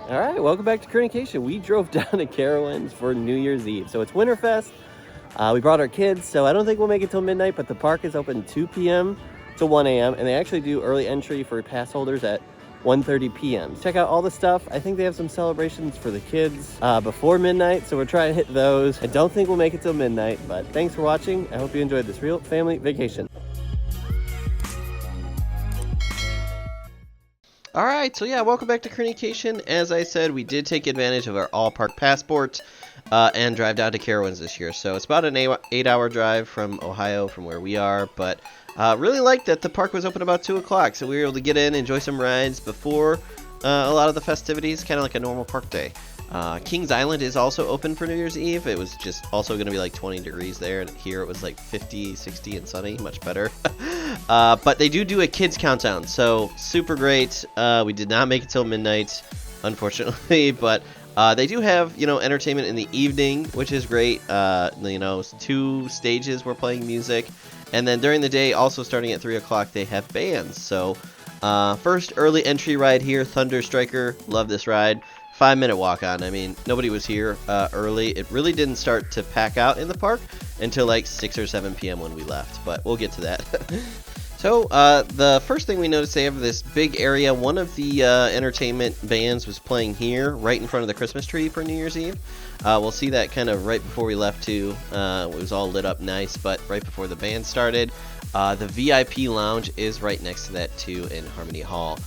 All right, welcome back to Kerney-cation. We drove down to Carowinds for New Year's Eve. So it's WinterFest. We brought our kids, so I don't think we'll make it till midnight, but the park is open 2 p.m. to 1 a.m. and they actually do early entry for pass holders at 1:30 p.m. Check out all the stuff. I think they have some celebrations for the kids before midnight, so we're trying to hit those. I don't think we'll make it till midnight, but thanks for watching. I hope you enjoyed this real family vacation. All right, so yeah, welcome back to Kerney-cation. As I said, we did take advantage of our all-park passport and drive down to Carowinds this year. So it's about an 8-hour drive from Ohio, from where we are, but really liked that the park was open about 2 o'clock, so we were able to get in, enjoy some rides before a lot of the festivities, kind of like a normal park day. Kings Island is also open for New Year's Eve. It was just also going to be like 20 degrees there, and here it was like 50, 60, and sunny, much better. But they do a kids countdown, so super great. We did not make it till midnight, unfortunately, but they do have, entertainment in the evening, which is great. 2 stages were playing music, and then during the day, also starting at 3 o'clock, they have bands. So first early entry ride here, Thunder Striker. Love this ride. 5-minute walk on. I mean, nobody was here early. It really didn't start to pack out in the park until like 6 or 7 p.m. when we left, but we'll get to that. So the first thing we noticed, they have this big area. One of the entertainment bands was playing here right in front of the Christmas tree for New Year's Eve. We'll see that kind of right before we left too. It was all lit up nice, but right before the band started. The VIP lounge is right next to that too in Harmony Hall.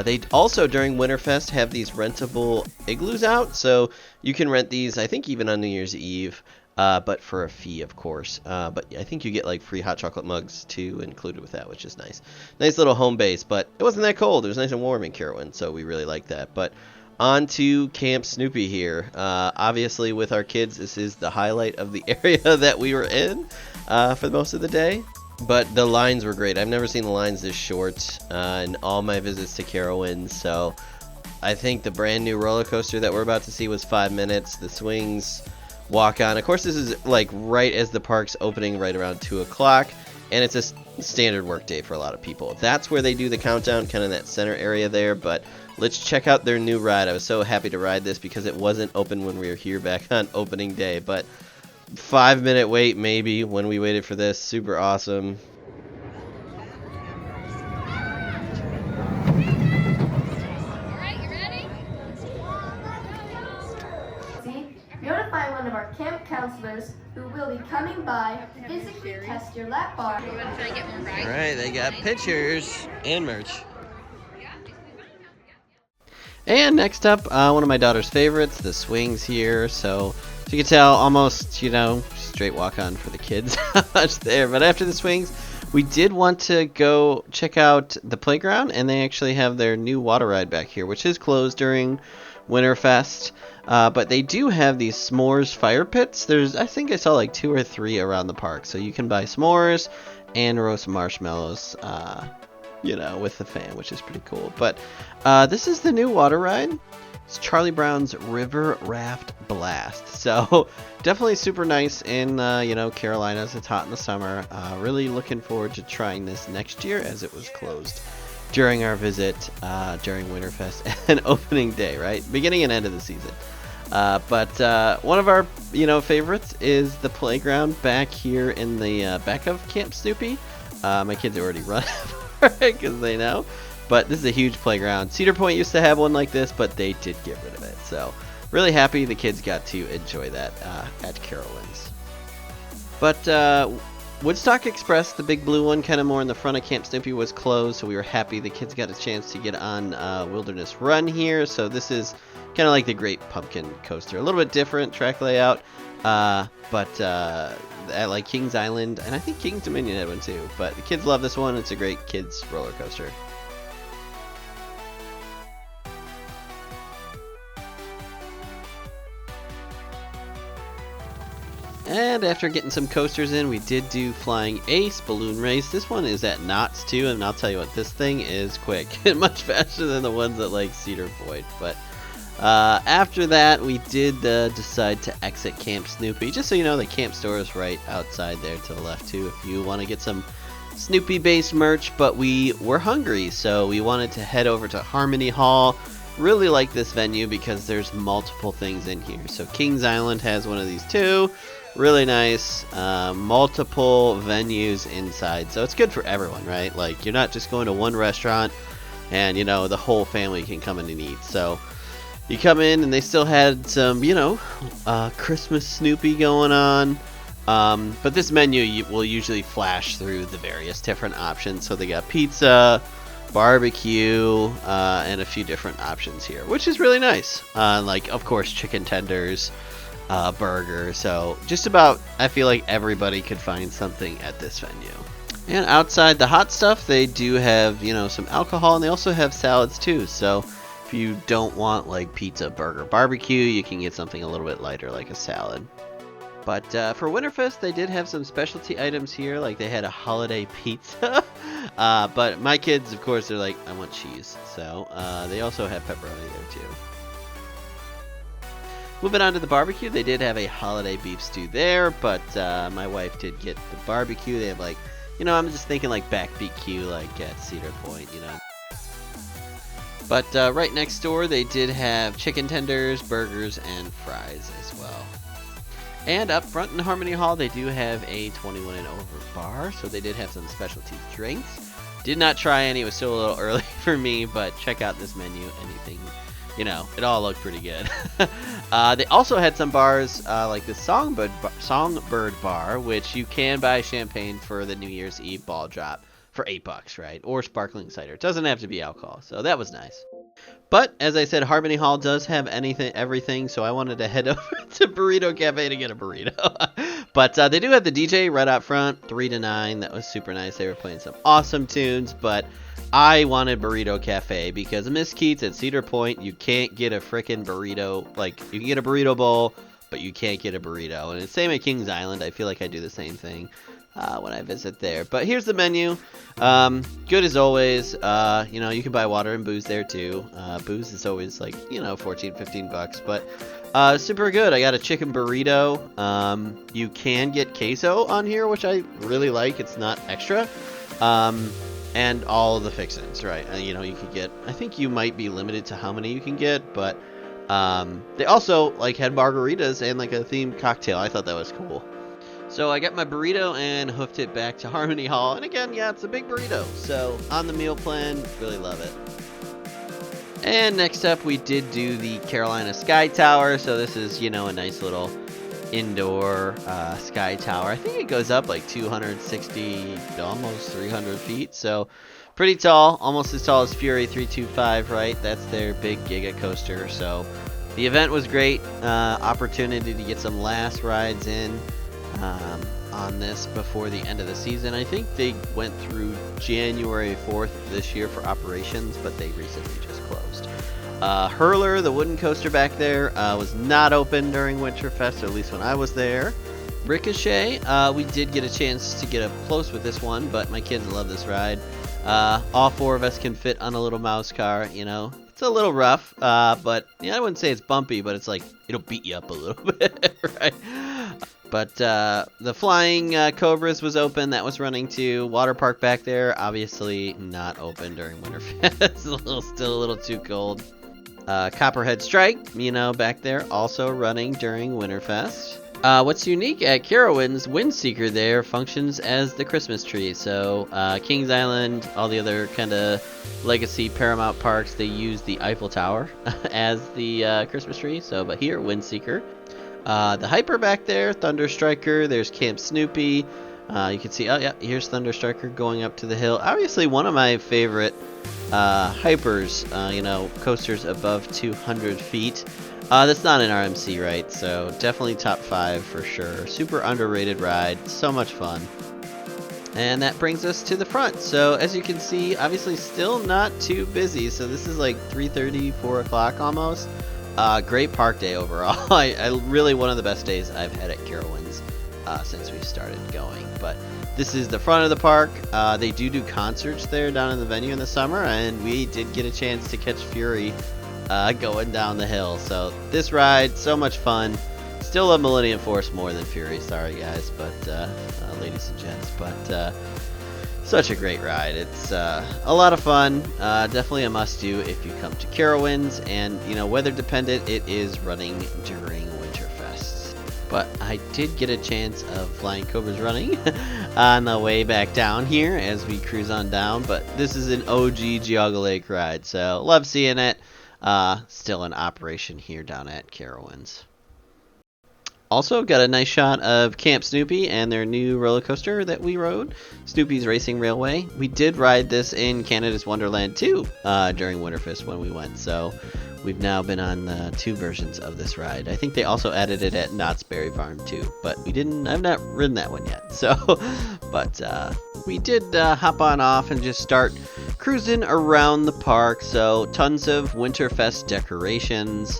They also, during WinterFest, have these rentable igloos out, so you can rent these, I think, even on New Year's Eve, but for a fee, of course. But I think you get, like, free hot chocolate mugs, too, included with that, which is nice. Nice little home base, but it wasn't that cold. It was nice and warm in Carowinds, so we really like that. But on to Camp Snoopy here. Obviously, with our kids, this is the highlight of the area that we were in for most of the day. But the lines were great. I've never seen the lines this short in all my visits to Carowinds. So I think the brand new roller coaster that we're about to see was 5 minutes. The swings, walk on. Of course, this is like right as the park's opening, right around 2 o'clock. And it's a standard work day for a lot of people. That's where they do the countdown, kind of in that center area there. But let's check out their new ride. I was so happy to ride this because it wasn't open when we were here back on opening day. But 5-minute wait maybe when we waited for this. Super awesome. Alright, you ready? Notify one of our camp counselors who will be coming by to physically test your lap bar. Alright, they got pictures and merch. And next up, one of my daughter's favorites, the swings here. So as you can tell, almost, straight walk on for the kids. Not much there. But after the swings, we did want to go check out the playground, and they actually have their new water ride back here, which is closed during WinterFest. But they do have these s'mores fire pits. I think I saw like 2 or 3 around the park. So you can buy s'mores and roast marshmallows, with the fan, which is pretty cool. But this is the new water ride. It's Charlie Brown's River Raft Blast. So definitely super nice in, Carolinas. It's hot in the summer. Really looking forward to trying this next year, as it was closed during our visit during WinterFest and opening day, right? Beginning and end of the season. But one of our, favorites is the playground back here in the back of Camp Snoopy. My kids already run because they know. But this is a huge playground. Cedar Point used to have one like this, but they did get rid of it. So really happy the kids got to enjoy that at Carowinds. But Woodstock Express, the big blue one, kind of more in the front of Camp Snoopy, was closed. So we were happy the kids got a chance to get on Wilderness Run here. So this is kind of like the Great Pumpkin Coaster. A little bit different track layout. But at like Kings Island, and I think Kings Dominion had one too. But the kids love this one. It's a great kids roller coaster. And after getting some coasters in, we did do Flying Ace Balloon Race. This one is at Knott's too, and I'll tell you what, this thing is quick and much faster than the ones at like Cedar Point. But after that, we did decide to exit Camp Snoopy. Just so you know, the camp store is right outside there to the left too, if you want to get some Snoopy-based merch. But we were hungry, so we wanted to head over to Harmony Hall Really like this venue because there's multiple things in here. So Kings Island has one of these too. Really nice. Multiple venues inside. So it's good for everyone, right? Like, you're not just going to one restaurant and, you know, the whole family can come in and eat. So you come in and they still had some, you know, Christmas Snoopy going on. But this menu will usually flash through the various different options. So they got pizza, barbecue, and a few different options here, which is really nice. Like, of course, chicken tenders, burger. So just about, I feel like everybody could find something at this venue. And outside the hot stuff, they do have, you know, some alcohol, and they also have salads too. So if you don't want like pizza, burger, barbecue, you can get something a little bit lighter like a salad. But for Winterfest, they did have some specialty items here, like they had a holiday pizza. But my kids, of course, they're like, I want cheese. So they also have pepperoni there too. Moving on to the barbecue, they did have a holiday beef stew there, but my wife did get the barbecue. They have like, you know, I'm just thinking like back BQ, like at Cedar Point, you know. But right next door, they did have chicken tenders, burgers, and fries as well. And up front in Harmony Hall, they do have a 21 and over bar, so they did have some specialty drinks. Did not try any, it was still a little early for me, but check out this menu, anything, you know, it all looked pretty good. They also had some bars, like the Songbird Bar, which you can buy champagne for the New Year's Eve ball drop for $8, right? Or sparkling cider. It doesn't have to be alcohol, so that was nice. But as I said, Harmony Hall does have everything, so I wanted to head over to Burrito Cafe to get a burrito. But they do have the DJ right out front, 3 to 9. That was super nice. They were playing some awesome tunes, but I wanted Burrito Cafe because Miss Keats at Cedar Point, you can't get a frickin' burrito. Like, you can get a burrito bowl, but you can't get a burrito. And it's same at Kings Island. I feel like I do the same thing when I visit there. But here's the menu. Good as always. You know, you can buy water and booze there too. Booze is always like, you know, $14-15, but super good. I got a chicken burrito. You can get queso on here, which I really like. It's not extra. And all of the fixings, right? You know, you could get, I think you might be limited to how many you can get, but they also like had margaritas and like a themed cocktail. I thought that was cool. So I got my burrito and hoofed it back to Harmony Hall. And again, yeah, it's a big burrito. So on the meal plan, really love it. And next up, we did do the Carolina Sky Tower. So this is, you know, a nice little indoor sky tower. I think it goes up like 260, almost 300 feet. So pretty tall, almost as tall as Fury 325, right? That's their big giga coaster. So the event was great. Opportunity to get some last rides in on this before the end of the season. I think they went through January 4th this year for operations, but they recently just closed. Hurler, the wooden coaster back there, was not open during Winterfest, or at least when I was there. Ricochet, we did get a chance to get up close with this one, but my kids love this ride. All 4 of us can fit on a little mouse car, you know. It's a little rough, but yeah, I wouldn't say it's bumpy, but it's like, it'll beat you up a little bit, right? But the Flying Cobras was open. That was running too. Water park back there, obviously not open during Winterfest. Still a little too cold. Copperhead Strike, you know, back there, also running during Winterfest. What's unique at Carowinds, Windseeker there functions as the Christmas tree. So Kings Island, all the other kind of legacy Paramount parks, they use the Eiffel Tower as the Christmas tree. So, but here, Windseeker. The Hyper back there, Thunder Striker, there's Camp Snoopy. You can see, oh yeah, here's Thunder Striker going up to the hill. Obviously one of my favorite Hypers, you know, coasters above 200 feet. That's not an RMC, right? So definitely top 5 for sure. Super underrated ride, so much fun. And that brings us to the front. So as you can see, obviously still not too busy. So this is like 3:30, 4 o'clock almost. Great park day overall. I really one of the best days I've had at Carowinds since we started going. But this is the front of the park. They do concerts there down in the venue in the summer, and we did get a chance to catch Fury going down the hill. So this ride, so much fun. Still love Millennium Force more than Fury. Sorry guys, but ladies and gents, but Such a great ride. It's a lot of fun. Definitely a must-do if you come to Carowinds, and weather dependent, it is running during WinterFest. But I did get a chance of flying Cobras running on the way back down here as we cruise on down. But this is an OG Geauga Lake ride, so love seeing it. Still in operation here down at Carowinds. Also got a nice shot of Camp Snoopy and their new roller coaster that we rode, Snoopy's Racing Railway. We did ride this in Canada's Wonderland too during Winterfest when we went, so we've now been on 2 versions of this ride. I think they also added it at Knott's Berry Farm too, but I've not ridden that one yet. So, but we did hop on off and just start cruising around the park. So tons of Winterfest decorations.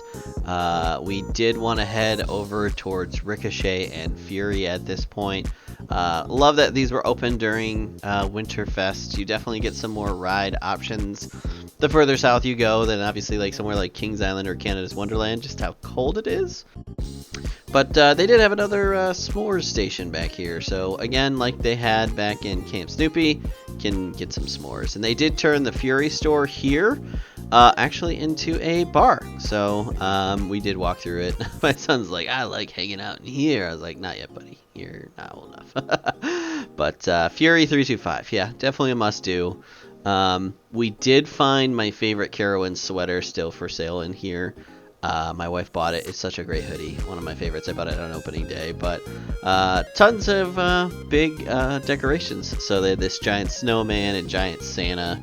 We did want to head over towards Ricochet and Fury at this point. Love that these were open during Winterfest. You definitely get some more ride options the further south you go than obviously like somewhere like Kings Island or Canada's Wonderland, just how cold it is. But they did have another s'mores station back here. So again, like they had back in Camp Snoopy, can get some s'mores. And they did turn the Fury store here actually into a bar. So we did walk through it. My son's like, I like hanging out in here. I was like, not yet, buddy. You're not old enough. But Fury 325, yeah, definitely a must-do. We did find my favorite Carowinds sweater still for sale in here. My wife bought it. It's such a great hoodie. One of my favorites. I bought it on opening day. But tons of big decorations. So they had this giant snowman and giant Santa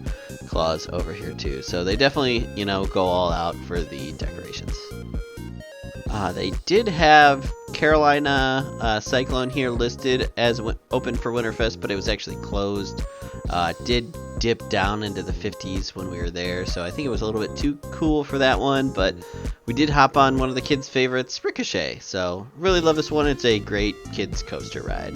Claus over here too. So they definitely, go all out for the decorations. They did have Carolina Cyclone here listed as open for Winterfest, but it was actually closed. Did dip down into the 50s when we were there, so I think it was a little bit too cool for that one, but we did hop on one of the kids' favorites, Ricochet, so really love this one. It's a great kids coaster ride.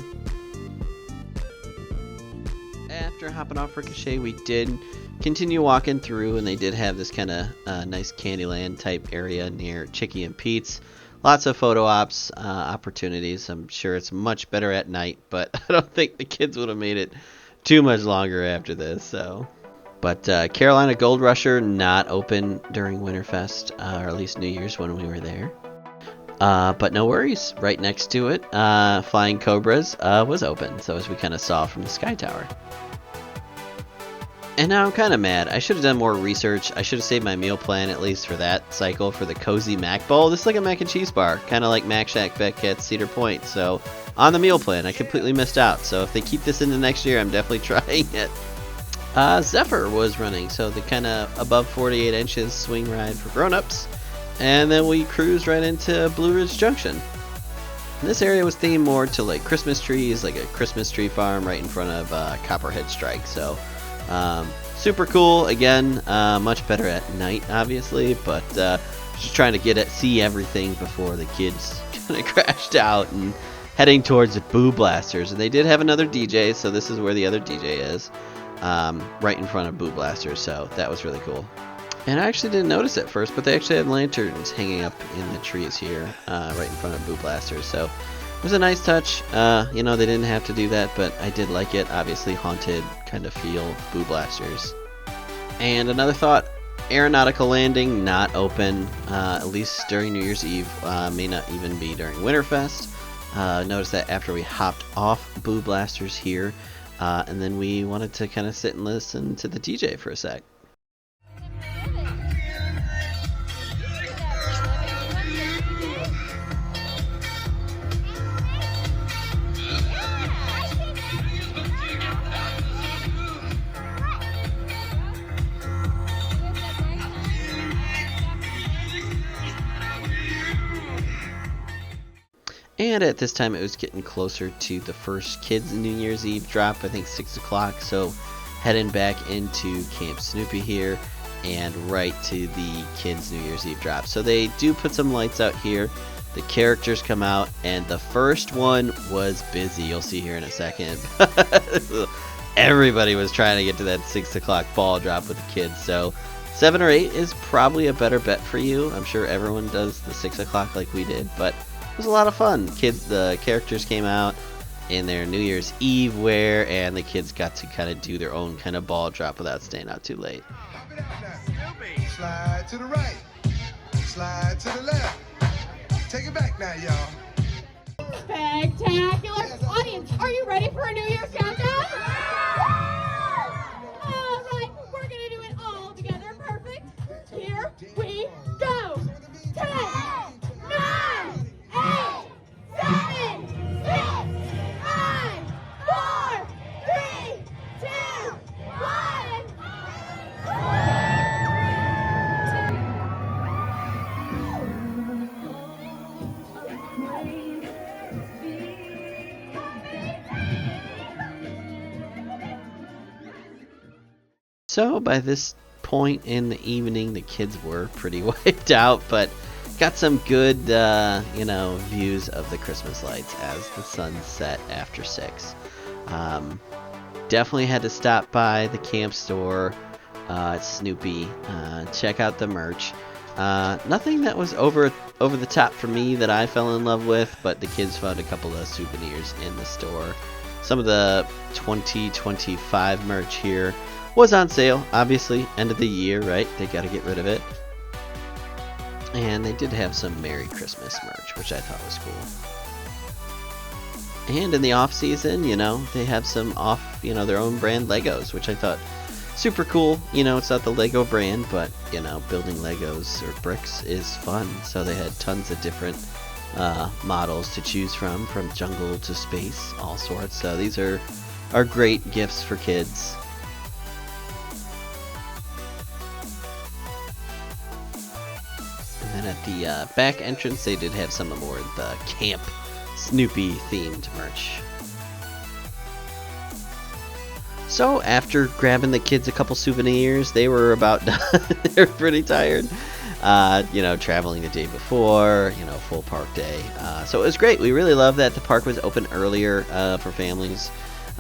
After hopping off Ricochet, we did continue walking through, and they did have this kind of nice Candyland type area near Chicky and Pete's. Lots of photo ops opportunities. I'm sure it's much better at night, but I don't think the kids would have made it too much longer after this. So, but Carolina Gold Rusher not open during Winterfest, or at least New Year's when we were there. But no worries. Right next to it, Flying Cobras was open. So as we kind of saw from the Sky Tower. And now I'm kind of mad. I should have done more research. I should have saved my meal plan at least for that cycle for the Cozy Mac Bowl. This is like a mac and cheese bar, kind of like Mac Shack back at Cedar Point. So on the meal plan, I completely missed out. So if they keep this into next year, I'm definitely trying it. Zephyr was running, so the kind of above 48 inches swing ride for grown-ups. And then we cruised right into Blue Ridge Junction. And this area was themed more to like Christmas trees, like a Christmas tree farm right in front of Copperhead Strike. So super cool. Again, much better at night, obviously, but just trying to see everything before the kids kind of crashed out and heading towards the Boo Blasters. And they did have another DJ, so this is where the other DJ is, right in front of Boo Blasters. So that was really cool. And I actually didn't notice at first, but they actually had lanterns hanging up in the trees here, right in front of Boo Blasters. So it was a nice touch. They didn't have to do that, but I did like it. Obviously haunted kind of feel, Boo Blasters. And another thought, Aeronautical Landing not open, at least during New Year's Eve. May not even be during Winterfest. Notice that after we hopped off Boo Blasters here, and then we wanted to kind of sit and listen to the DJ for a sec. And at this time it was getting closer to the first kids New Year's Eve drop, I think 6 o'clock, so heading back into Camp Snoopy here and right to the kids New Year's Eve drop. So they do put some lights out here, the characters come out, and the first one was busy. You'll see here in a second. Everybody was trying to get to that 6 o'clock ball drop with the kids, so 7 or 8 is probably a better bet for you. I'm sure everyone does the 6 o'clock like we did, but it was a lot of fun. The characters came out. in their New Year's Eve wear, and the kids got to kind of do their own kind of ball drop without staying out too late. Slide to the right, slide to the left. Take it back now, y'all. Spectacular. Audience, are you ready for a New Year's countdown? All right, we're going to do it all together. Perfect. Here we go. 10, 9, 8, 7, 6, 5, 4, 3, 2, 1. So by this point in the evening, the kids were pretty wiped out, but got some good, views of the Christmas lights as the sun set after 6. Definitely had to stop by the camp store at Snoopy, check out the merch. Nothing that was over the top for me that I fell in love with, but the kids found a couple of souvenirs in the store. Some of the 2025 merch here was on sale, obviously, end of the year, right? They got to get rid of it. And they did have some Merry Christmas merch, which I thought was cool. And in the off season, they have some off, their own brand Legos, which I thought super cool. It's not the Lego brand, but, building Legos or bricks is fun. So they had tons of different models to choose from jungle to space, all sorts. So these are great gifts for kids. And at the back entrance, they did have some more of the Camp Snoopy themed merch. So after grabbing the kids a couple souvenirs, they were about done. They were pretty tired. Traveling the day before, full park day. So it was great. We really loved that the park was open earlier for families.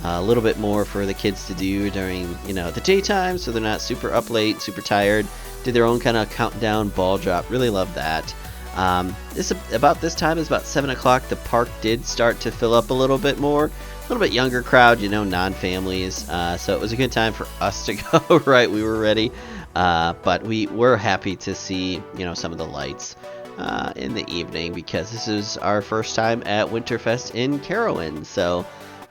A little bit more for the kids to do during, the daytime, so they're not super up late, super tired. Did their own kind of countdown ball drop. Really loved that. About this time, is about 7 o'clock. The park did start to fill up a little bit more. A little bit younger crowd, non-families. So it was a good time for us to go, right? We were ready. But we were happy to see, some of the lights in the evening, because this is our first time at WinterFest in Carowinds. So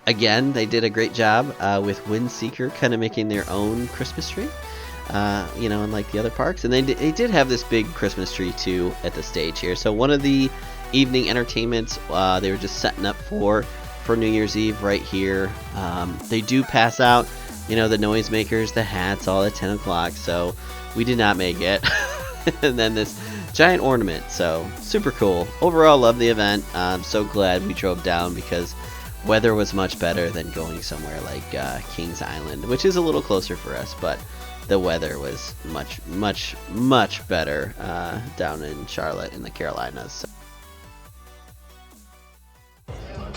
again, they did a great job with Windseeker kind of making their own Christmas tree. Unlike the other parks. And they did have this big Christmas tree, too, at the stage here. So one of the evening entertainments they were just setting up for New Year's Eve right here. They do pass out, the noisemakers, the hats, all at 10 o'clock. So we did not make it. And then this giant ornament. So super cool. Overall, love the event. I'm so glad we drove down, because weather was much better than going somewhere like Kings Island, which is a little closer for us, but the weather was much, much, much better down in Charlotte in the Carolinas. So.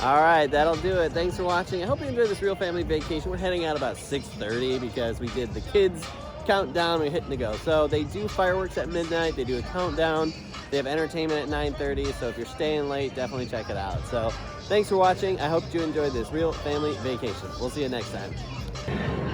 All right, that'll do it. Thanks for watching. I hope you enjoyed this real family vacation. We're heading out about 6:30 because we did the kids countdown. We're hitting to go. So they do fireworks at midnight. They do a countdown. They have entertainment at 9:30. So if you're staying late, definitely check it out. So thanks for watching. I hope you enjoyed this real family vacation. We'll see you next time.